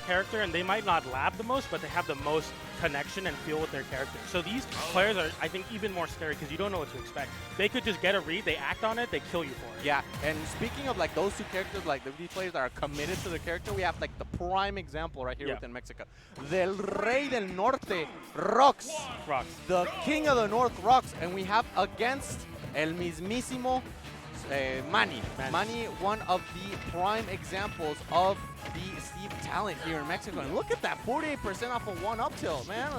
character, and they might not lab the most, but they have the most connection and feel with their character. So these players are, I think, even more scary because you don't know what to expect. They could just get a read, they act on it, they kill you for it. Yeah, and speaking of like those two characters, like these players that are committed to their character, we have like the prime example right here within Mexico. Del Rey del Norte, Rox. The king of the North, Rox. And we have against el mismísimo Manny. Manny, one of the prime examples of the Steve talent here in Mexico. And look at that, 48% off of one up tilt, man.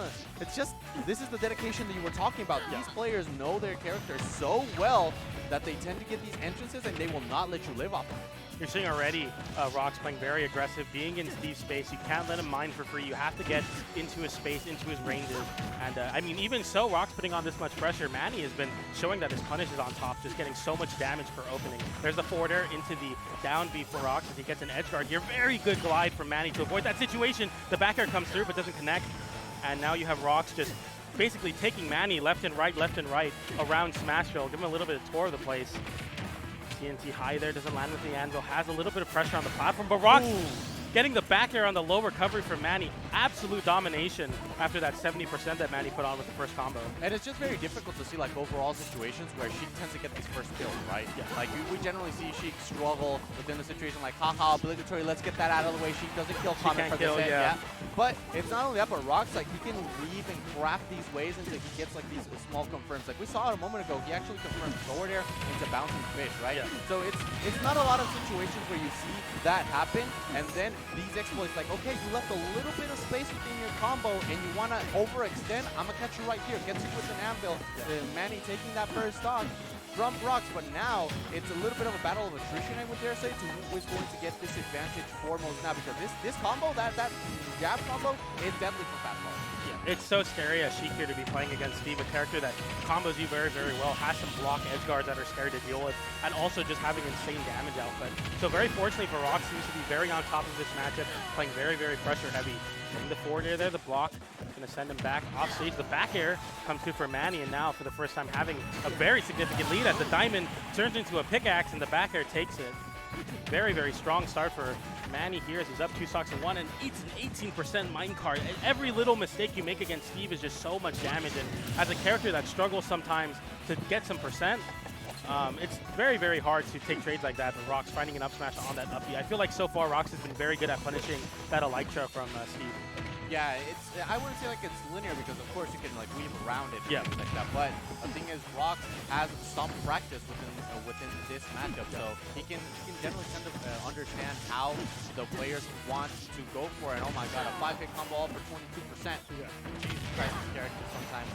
It's just, this is the dedication that you were talking about. These players know their characters so well that they tend to get these entrances and they will not let you live off of it. You're seeing already Rox playing very aggressive, being in Steve's space. You can't let him mine for free. You have to get into his space, into his ranges. And I mean, even so, Rox putting on this much pressure. Manny has been showing that his punish is on top, just getting so much damage per opening. There's the forward air into the down B for Rox as he gets an edge guard here. Very good glide from Manny to avoid that situation. The back air comes through but doesn't connect. And now you have Rox just basically taking Manny left and right around Smashville. Give him a little bit of tour of the place. TNT high there, doesn't land with the anvil, has a little bit of pressure on the platform, but Rox getting the back air on the low recovery from Manny. Absolute domination after that 70% that Manny put on with the first combo. And it's just very difficult to see like overall situations where Sheik tends to get these first kills, right? Yeah. Like we generally see Sheik struggle within the situation like, haha, obligatory, let's get that out of the way. Sheik doesn't kill Comet for this hit, But it's not only that, but Rox, like he can weave and craft these ways until he gets like these small confirms. Like we saw it a moment ago, he actually confirmed forward air into bouncing fish, right? Yeah. So it's not a lot of situations where you see that happen, and then these exploits, like, okay, you left a little bit of space within your combo and you want to overextend, I'm going to catch you right here. Gets you with an anvil. Manny taking that first stock from Rox, but now it's a little bit of a battle of attrition, I would dare say, to who is going to get this advantage foremost now, because this combo, that jab combo, is deadly for fastball. It's so scary as Sheik here to be playing against Steve, a character that combos you very, very well, has some block edge guards that are scary to deal with, and also just having insane damage output. So very fortunately for Rox, seems to be very on top of this matchup, playing very, very pressure heavy. Getting the forward air there, the block, going to send him back off stage. The back air comes through for Manny, and now for the first time having a very significant lead as the diamond turns into a pickaxe and the back air takes it. Very, very strong start for Manny here as he's up 2 stocks to 1 and eats an 18% minecart. Every little mistake you make against Steve is just so much damage, and as a character that struggles sometimes to get some percent, it's very, very hard to take trades like that, but Rox finding an up smash on that up B. I feel like so far Rox has been very good at punishing that Elytra from Steve. Yeah, I wouldn't say like it's linear because of course you can like weave around it and things like that. But the thing is, Rox has some practice within this matchup, so he can generally tend to understand how the players want to go for it. And oh my god, a 5-hit combo all for 22%. Jesus Christ, this character sometimes.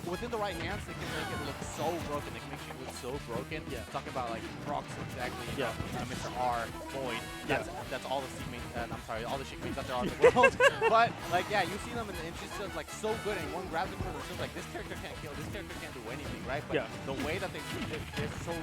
Within the right hands, they can make it look so broken. They can make it look so broken. Talking about like Rox exactly, Mr. R, Void. That's all the Sheik mains. I'm sorry, all the Sheik mains that there are in the world. But like, yeah, you see them and it's just like so good, and one grabs it for themselves. Like this character can't kill. This character can't do anything, right? But the way that they're so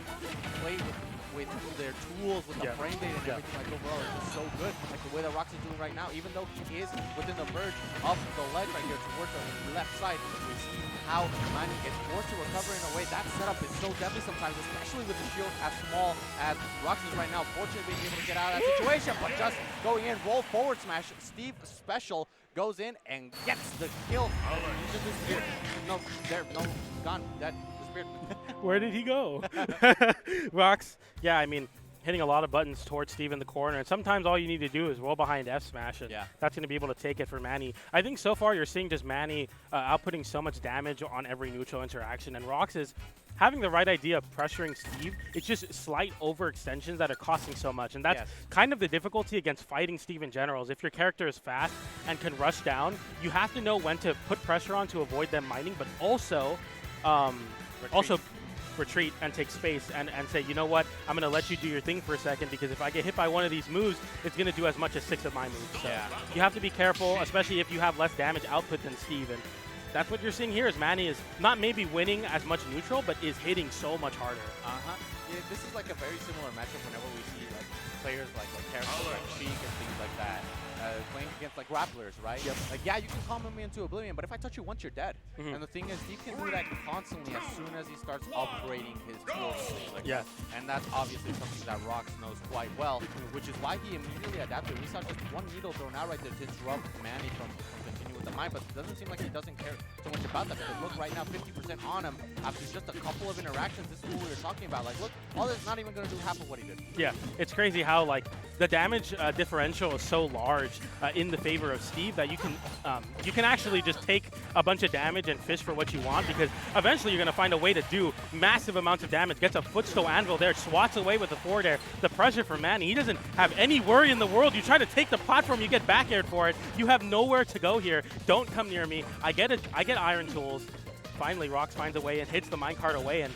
played with their tools, with the frame data and everything like overall, is just so good. Like the way that Rox is doing right now, even though he is within the verge of the ledge right here towards the left side, we see how Manny gets forced to recover in a way. That setup is so deadly sometimes, especially with the shield as small as Rox is right now. Fortunately being able to get out of that situation, but just going in, roll forward smash. Steve special goes in and gets the kill. He just disappeared. No, gone, dead, disappeared. Where did he go? Rox, yeah, I mean, hitting a lot of buttons towards Steve in the corner, and sometimes all you need to do is roll behind F smash, and that's going to be able to take it for Manny. I think so far you're seeing just Manny outputting so much damage on every neutral interaction, and Rox is having the right idea of pressuring Steve. It's just slight overextensions that are costing so much, and that's kind of the difficulty against fighting Steve in general. Is if your character is fast and can rush down, you have to know when to put pressure on to avoid them mining, but also retreat and take space and say, you know what, I'm going to let you do your thing for a second, because if I get hit by one of these moves, it's going to do as much as 6 of my moves. So you have to be careful, especially if you have less damage output than Steve. And that's what you're seeing here is Manny is not maybe winning as much neutral, but is hitting so much harder. Yeah, this is like a very similar matchup whenever we see like players like characters like Sheik and things like that playing against like grapplers, right? Yep. Like, yeah, you can calm him into oblivion, but if I touch you once, you're dead. And the thing is, he can do that constantly as soon as he starts upgrading his tools. Like Yeah. And that's obviously something that Rox knows quite well, which is why he immediately adapted. We saw just one needle thrown out right there to disrupt Manny from continuing with the mine, but it doesn't seem like he doesn't care so much about that, because look, right now, 50% on him after just a couple of interactions. This is what we were talking about. Like, look, all this not even going to do half of what he did. Yeah, it's crazy how like the damage differential is so large in the favor of Steve that you can actually just take a bunch of damage and fish for what you want, because eventually you're going to find a way to do massive amounts of damage. Gets a footstool anvil there, swats away with the forward air. The pressure for Manny, he doesn't have any worry in the world. You try to take the platform, you get back aired for it. You have nowhere to go here. Don't come near me. I get iron tools. Finally, Rox finds a way and hits the minecart away, and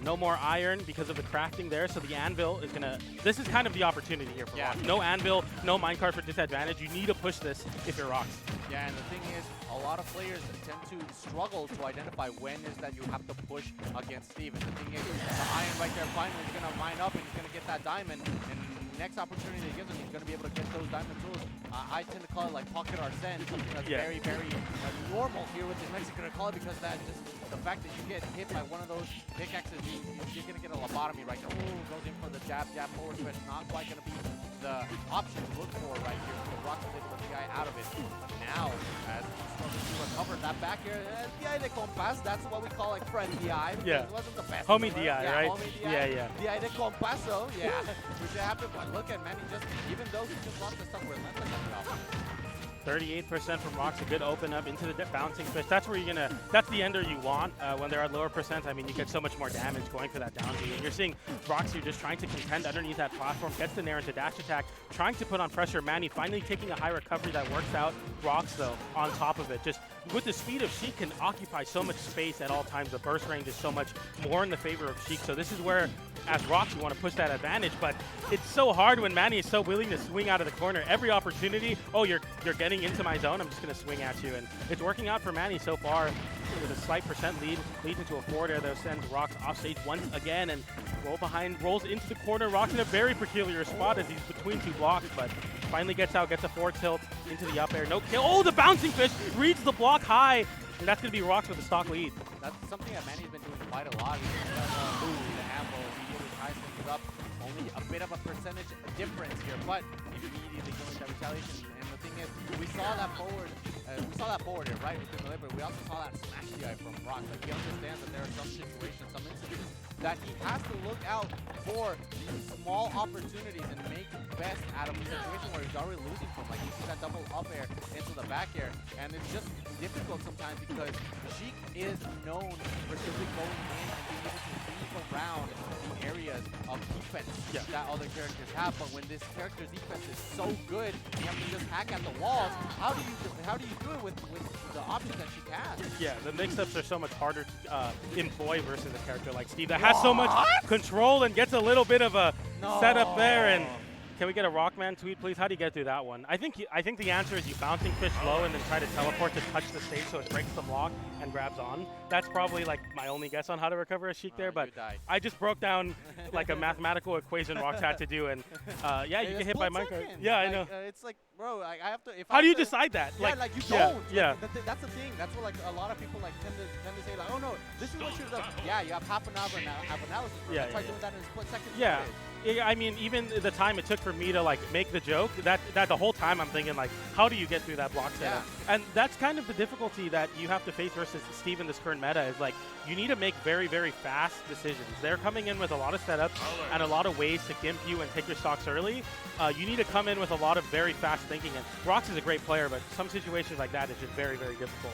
no more iron because of the crafting there, so the anvil is gonna, this is kind of the opportunity here for Rox. No anvil, no minecart for disadvantage. You need to push this if you're Rox. Yeah, and the thing is, a lot of players tend to struggle to identify when is that you have to push against Steve. And the thing is, the iron right there finally is gonna mine up and he's gonna get that diamond, and next opportunity he gives him, he's gonna be able to get those diamond tools. I tend to call it like pocket arsene, something that's very, very normal here with the Mexican call it, because that just the fact that you get hit by one of those pickaxes, you're going to get a lobotomy right there. Ooh, goes in for the jab forward smash. Not quite going to be the option to look for right here. So Rox was able to get the guy out of it. But now, as he struggles to recover that back here, DI de compás, that's what we call like friend DI. It wasn't the best. Homie DI, right? Homie DI. DI de compaso, which happened. But look at Manny, just even though he just lost the stuff, Relentless ended off. 38% from Rox, a good open up into the bouncing fish. That's where you're gonna, that's the ender you want when they're at lower percent. I mean, you get so much more damage going for that down B. And you're seeing Rox here just trying to contend underneath that platform, gets the nair into dash attack, trying to put on pressure. Manny finally taking a high recovery that works out. Rox, though, on top of it. Just with the speed of Sheik, can occupy so much space at all times. The burst range is so much more in the favor of Sheik. So this is where, as Rox, you want to push that advantage. But it's so hard when Manny is so willing to swing out of the corner. Every opportunity, oh, you're getting into my zone, I'm just going to swing at you. And it's working out for Manny so far with a slight percent lead, leads into a forward air, though, sends Rox off stage once again, and rolls into the corner. Rox in a very peculiar spot as he's between two blocks, but finally gets out, gets a forward tilt into the up air. No kill. Oh, the bouncing fish reads the block high, and that's going to be Rox with a stock lead. That's something that Manny's been doing quite a lot. The ammo immediately ties things up. Only a bit of a percentage difference here, but immediately going that retaliation. And the thing is, we saw that forward here, right, within the lip, but we also saw that smash DI from Rox. Like, he understands that there are some situations, some instances that he has to look out for these small opportunities and make best out of a situation where he's already losing from. Like, you see that double up air into the back air, and it's just difficult sometimes because Sheik is known for simply going in and being able to weave around the areas of defense that other characters have. But when this character's defense is so good, you have to just hack at the walls. How do you do it with the options that Sheik has? Yeah, the mix-ups are so much harder to employ versus a character like Steve that has so much control and gets a little bit of a setup there. And can we get a Rockman tweet, please? How do you get through that one? I think the answer is you bouncing fish low and then try to teleport to touch the stage so it breaks the block and grabs on. That's probably like my only guess on how to recover a Sheik there, but I just broke down like a mathematical equation Rox had to do, and yeah, you get hit by minecart. Yeah, I know. It's like, bro, I have to. How do you decide that? Yeah, like you don't. Yeah. Like, that's the thing. That's what like a lot of people like tend to say like, oh no, this is what you should have done. Yeah, you have half an hour of analysis. Try doing that in a split second. Yeah. I mean, even the time it took for me to like make the joke, that the whole time I'm thinking like, how do you get through that block setup? And that's kind of the difficulty that you have to face versus Steve in this current meta is like, you need to make very, very fast decisions. They're coming in with a lot of setups and a lot of ways to gimp you and take your stocks early. You need to come in with a lot of very fast thinking. And Rox is a great player, but some situations like that is just very, very difficult.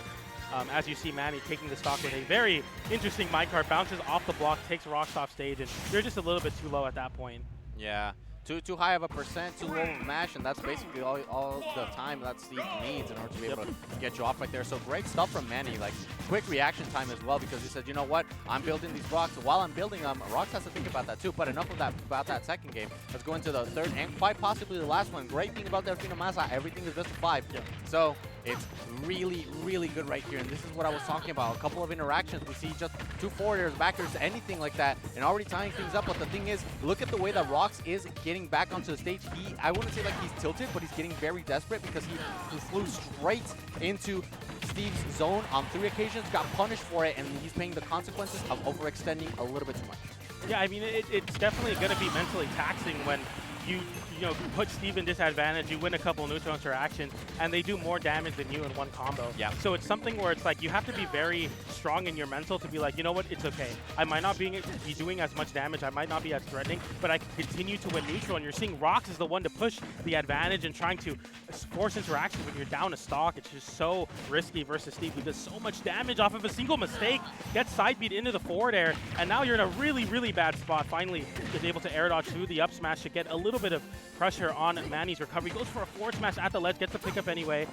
As you see Manny taking the stock with a very interesting minecart, bounces off the block, takes Rox off stage, and you're just a little bit too low at that point. Yeah. Too high of a percent, too low of a mash, and that's basically all the time that Steve needs in order to be able to get you off right there. So great stuff from Manny, like quick reaction time as well, because he said, you know what, I'm building these blocks. So while I'm building them, Rox has to think about that too. But enough of that about that second game. Let's go into the third and quite possibly the last one. Great thing about Delfino Maza, everything is best of 5. So It's really, really good right here. And this is what I was talking about. A couple of interactions. We see just 2 forwarders, backers, anything like that, and already tying things up. But the thing is, look at the way that Rox is getting back onto the stage. I wouldn't say like he's tilted, but he's getting very desperate because he flew straight into Steve's zone on 3 occasions, got punished for it, and he's paying the consequences of overextending a little bit too much. Yeah, I mean, it's definitely going to be mentally taxing when you put Steve in disadvantage, you win a couple neutral interactions, and they do more damage than you in one combo. Yeah. So it's something where it's like you have to be very strong in your mental to be like, you know what, it's okay. I might not be doing as much damage, I might not be as threatening, but I can continue to win neutral. And you're seeing Rox is the one to push the advantage and trying to force interaction when you're down a stock. It's just so risky versus Steve, who does so much damage off of a single mistake, gets side beat into the forward air, and now you're in a really, really bad spot. Finally is able to air dodge through the up smash to get a little bit of pressure on Manny's recovery. Goes for a forward smash at the ledge, gets the pickup anyway.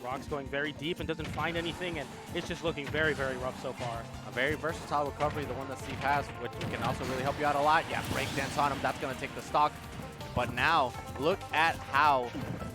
Rox going very deep and doesn't find anything, and it's just looking very, very rough so far. A very versatile recovery, the one that Steve has, which can also really help you out a lot. Yeah, breakdance on him, that's going to take the stock. But now, look at how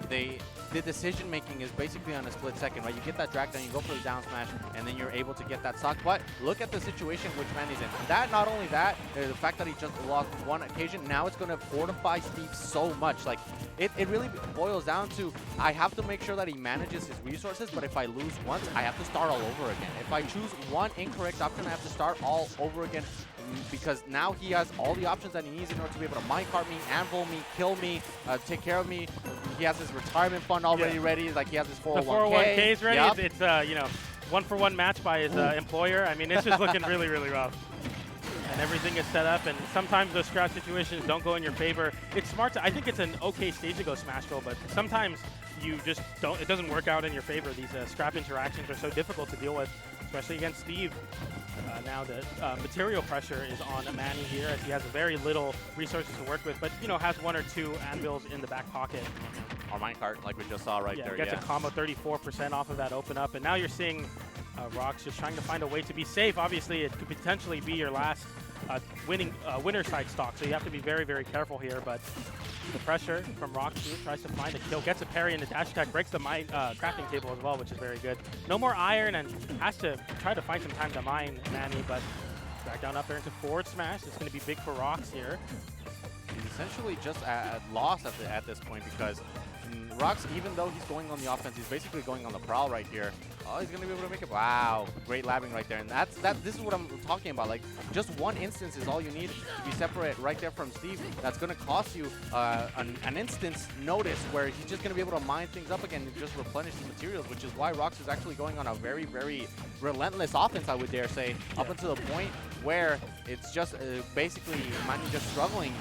the decision making is basically on a split second, right? You get that drag down, you go for the down smash, and then you're able to get that stock. But look at the situation which Manny's in. That, not only that, the fact that he just lost 1 occasion, now it's going to fortify Steve so much. Like, it really boils down to, I have to make sure that he manages his resources, but if I lose once, I have to start all over again. If I choose one incorrect option, I have to start all over again, because now he has all the options that he needs in order to be able to minecart me, anvil me, kill me, take care of me. He has his retirement fund already ready, like he has his 401k. The 401k's ready. Yep. It's 1-for-1 match by his employer. I mean, it's just looking really, really rough. And everything is set up, and sometimes those scrap situations don't go in your favor. It's smart to, I think it's an okay stage to go smash go, but sometimes you just don't, it doesn't work out in your favor. These scrap interactions are so difficult to deal with, especially against Steve. Now the material pressure is on Manny here, as he has very little resources to work with, but has 1 or 2 anvils in the back pocket. Or minecart, like we just saw right there. Gets a combo 34% off of that open up, and now you're seeing Rox just trying to find a way to be safe. Obviously, it could potentially be your last winner side stock, so you have to be very, very careful here. But the pressure from Rox here, tries to find a kill, gets a parry in the dash attack, breaks the crafting table as well, which is very good. No more iron, and has to try to find some time to mine Manny, but back down up there into forward smash. It's going to be big for Rox here. He's essentially just at loss at this point, because Rox, even though he's going on the offense, he's basically going on the prowl right here. Oh, he's going to be able to make it. Wow, great labbing right there. And this is what I'm talking about. Like, just one instance is all you need to be separate right there from Steve. That's going to cost you an instance notice where he's just going to be able to mine things up again and just replenish the materials, which is why Rox is actually going on a very, very relentless offense, I would dare say, up until the point where it's just basically Manny just struggling.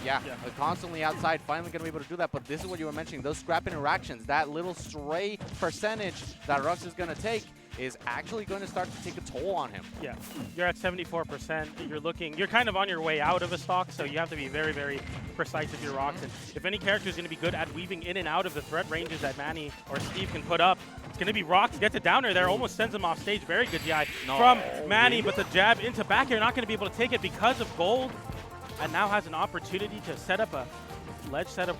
Constantly outside, finally going to be able to do that. But this is what you were mentioning, those scrap interactions, that little stray percentage that Rox is going to take is actually going to start to take a toll on him. Yeah, you're at 74%. You're kind of on your way out of a stock, so you have to be very, very precise with your Rox. And if any character is going to be good at weaving in and out of the threat ranges that Manny or Steve can put up, it's going to be Rox. Gets a downer there, almost sends him off stage. Very good DI from Manny, but the jab into back air, not going to be able to take it because of gold, and now has an opportunity to set up a ledge setup.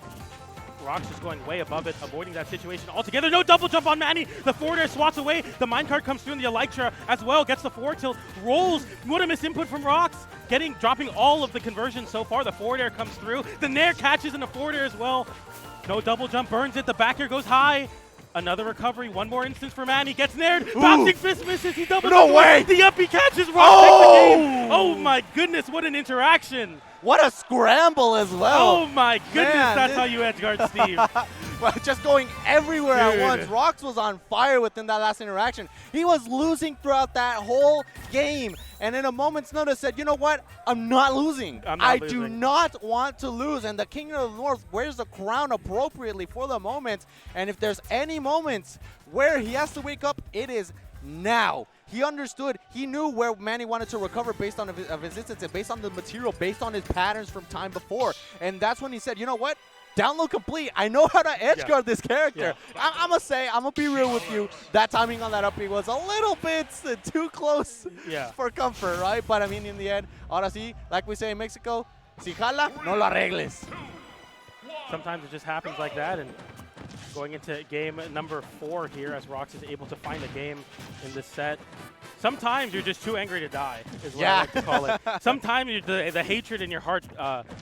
Rox is going way above it, avoiding that situation altogether. No double jump on Manny. The forward air swats away. The minecart comes through in the Elytra as well. Gets the forward tilt, rolls. What a miss input from Rox. Dropping all of the conversions so far. The forward air comes through. The nair catches in the forward air as well. No double jump, burns it. The back air goes high. Another recovery. One more instance for Manny. Gets nared. Bouncing fist misses. He double jumps. No way. The uppy catches. Rox takes the game. Oh my goodness, what an interaction. What a scramble as well. Oh my goodness, that's how you edgeguard Steve. Well, just going everywhere at once. Rox was on fire within that last interaction. He was losing throughout that whole game. And in a moment's notice said, you know what? I'm not losing. I do not want to lose. And the King of the North wears the crown appropriately for the moment. And if there's any moments where he has to wake up, it is now. He understood. He knew where Manny wanted to recover based on his instance and based on the material, based on his patterns from time before. And that's when he said, you know what? Download complete. I know how to edge guard this character. I'm going to be real with you. That timing on that up B was a little bit too close for comfort, right? But I mean, in the end, ahora sí, like we say in Mexico, si jala, no lo arregles. Sometimes it just happens like that, and Going into game number 4 here as Rox is able to find a game in this set. Sometimes you're just too angry to die, is what I like to call it. Sometimes the hatred in your heart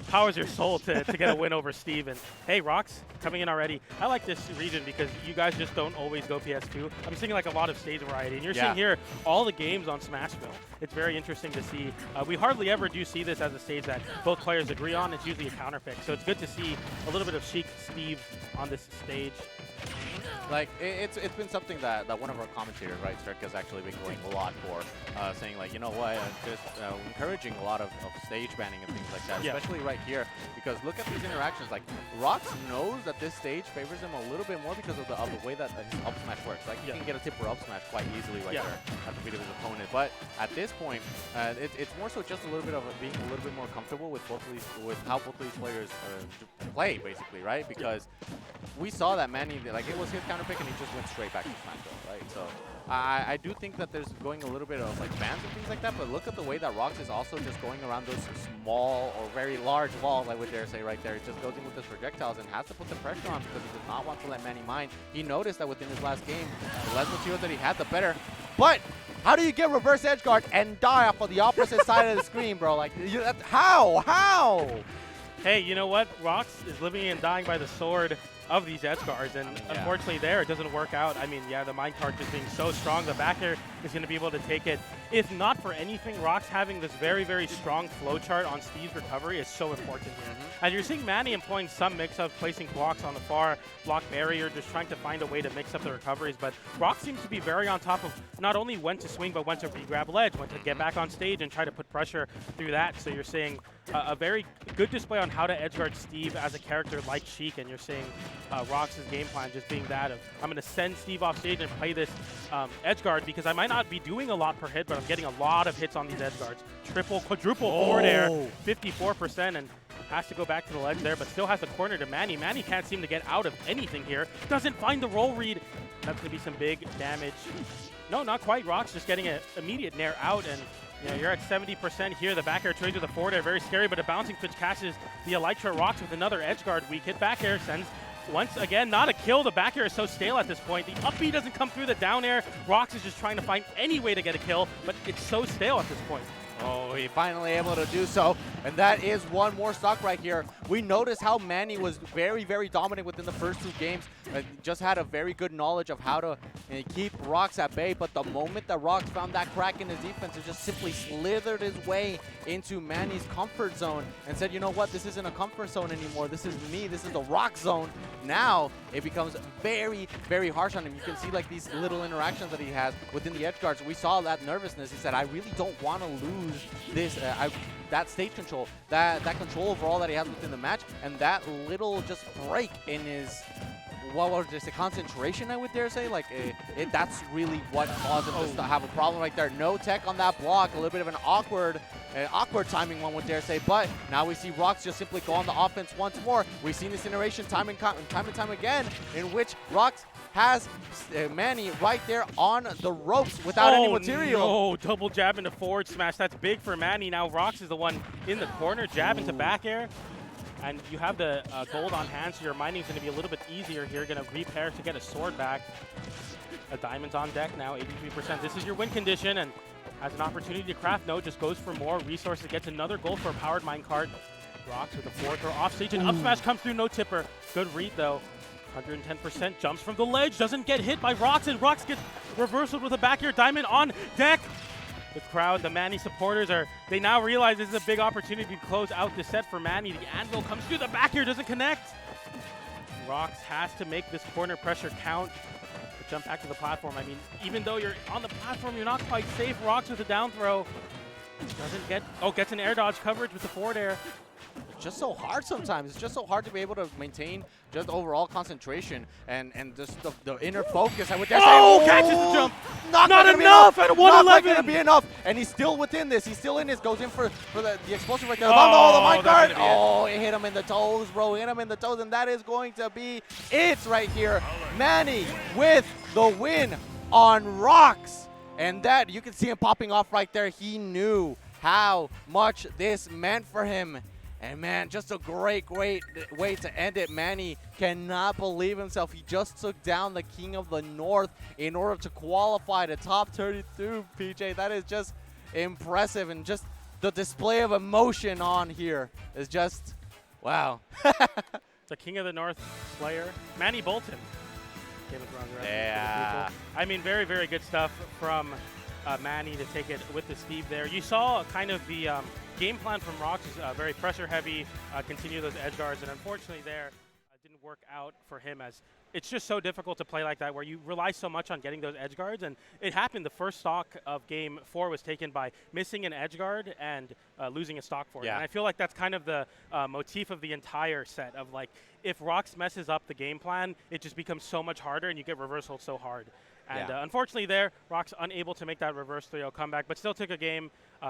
powers your soul to get a win over Steve. And hey, Rox, coming in already. I like this region because you guys just don't always go PS2. I'm seeing like a lot of stage variety. And you're seeing here all the games on Smashville. It's very interesting to see. We hardly ever do see this as a stage that both players agree on. It's usually a counter pick. So it's good to see a little bit of Sheik Steve on this stage. Like, it's been something that one of our commentators, right, Sheik, has actually been going a lot for, saying, like, you know what, just encouraging a lot of stage banning and things like that, especially right here, because look at these interactions. Like, Rox knows that this stage favors him a little bit more because of the way that his up smash works. Like, he can get a tipper up smash quite easily right there at the beat of his opponent. But at this point, it's more so just a little bit of being a little bit more comfortable with how both of these players play, basically, right? Because we saw that Manny, like, it was his counter pick and he just went straight back to Smashville, right? So I do think that there's going a little bit of like bans and things like that, but look at the way that Rox is also just going around those small or very large walls, I would dare say right there. He just goes in with his projectiles and has to put the pressure on because he does not want to let Manny mine. He noticed that within his last game, the less materials that he had, the better. But how do you get reverse edge guard and die off of the opposite side of the screen, bro? Like, how? Hey, you know what? Rox is living and dying by the sword of these edge guards, and unfortunately there, it doesn't work out. I mean, the minecart just being so strong, the back air is going to be able to take it. If not for anything, Rox having this very, very strong flowchart on Steve's recovery is so important here. And you're seeing Manny employing some mix-up, placing blocks on the far block barrier, just trying to find a way to mix up the recoveries, but Rox seems to be very on top of not only when to swing, but when to re-grab ledge, when to get back on stage and try to put pressure through that. So you're seeing a very good display on how to edgeguard Steve as a character like Sheik, and you're seeing Rox's game plan just being that of, I'm going to send Steve off stage and play this edgeguard because I might not be doing a lot per hit, but I'm getting a lot of hits on these edgeguards. Triple, quadruple forward air, 54%, and has to go back to the ledge there, but still has the corner to Manny. Manny can't seem to get out of anything here. Doesn't find the roll read. That's going to be some big damage. No, not quite. Rox just getting an immediate nair out, and you know, you're at 70% here. The back air trades with the forward air, very scary, but a bouncing pitch catches the Elytra. Rox with another edge guard weak hit. Back air sends once again, not a kill. The back air is so stale at this point. The up B doesn't come through the down air. Rox is just trying to find any way to get a kill, but it's so stale at this point. Oh, he finally able to do so, and that is one more stock right here. We noticed how Manny was very, very dominant within the first 2 games. Just had a very good knowledge of how to keep Rox at bay, but the moment that Rox found that crack in his defense, it just simply slithered his way into Manny's comfort zone and said, you know what, this isn't a comfort zone anymore. This is me. This is the Rox zone. Now it becomes very, very harsh on him. You can see like these little interactions that he has within the edge guards. We saw that nervousness. He said, I really don't want to lose this, that stage control, that control overall that he has within the match, and that little just break in his, what was this, a concentration, I would dare say, like that's really what caused him to have a problem right there. No tech on that block, a little bit of an awkward timing, one would dare say, but now we see Rox just simply go on the offense once more. We've seen this iteration time and time again, in which Rox has Manny right there on the ropes without any material. Oh, no, double jab into forward smash. That's big for Manny. Now Rox is the one in the corner, jab into back air. And you have the gold on hand, so your mining is going to be a little bit easier here. Going to repair to get a sword back. A diamond's on deck now, 83%. This is your win condition, and has an opportunity to craft. No, just goes for more resources. Gets another gold for a powered minecart. Rox with a forward throw off stage, and up smash comes through, no tipper. Good read though. 110%, jumps from the ledge, doesn't get hit by Rox, and Rox gets reversaled with a back air diamond on deck. The crowd, the Manny supporters, they now realize this is a big opportunity to close out the set for Manny. The anvil comes through, the back air doesn't connect. Rox has to make this corner pressure count. But jump back to the platform. I mean, even though you're on the platform, you're not quite safe. Rox with a down throw. Doesn't get, gets an air dodge coverage with the forward air. It's just so hard sometimes. It's just so hard to be able to maintain just overall concentration and just the inner focus. I would dare say, catches the jump. Not enough at 111. Not going to be enough. And he's still within this. He's still in this. Goes in for the explosive right there. The minecart. Oh, it hit him in the toes, bro. Hit him in the toes, and that is going to be it right here. Manny with the win on Rox. And that, you can see him popping off right there. He knew how much this meant for him. And man, just a great way to end it. Manny cannot believe himself. He just took down the King of the North in order to qualify to top 32, PJ. That is just impressive, and just the display of emotion on here is just, wow. The King of the North Slayer, Manny Bolton. Yeah. I mean, very, very good stuff from Manny to take it with the Steve there. You saw kind of the game plan from Rocks is very pressure heavy, continue those edge guards, and unfortunately there didn't work out for him, as it's just so difficult to play like that where you rely so much on getting those edge guards. And it happened, the first stock of game 4 was taken by missing an edge guard and losing a stock for it. Yeah. And I feel like that's kind of the motif of the entire set of, like, if Rocks messes up the game plan, it just becomes so much harder and you get reversal so hard. And unfortunately there, Rocks unable to make that reverse 3-0 comeback, but still took a game.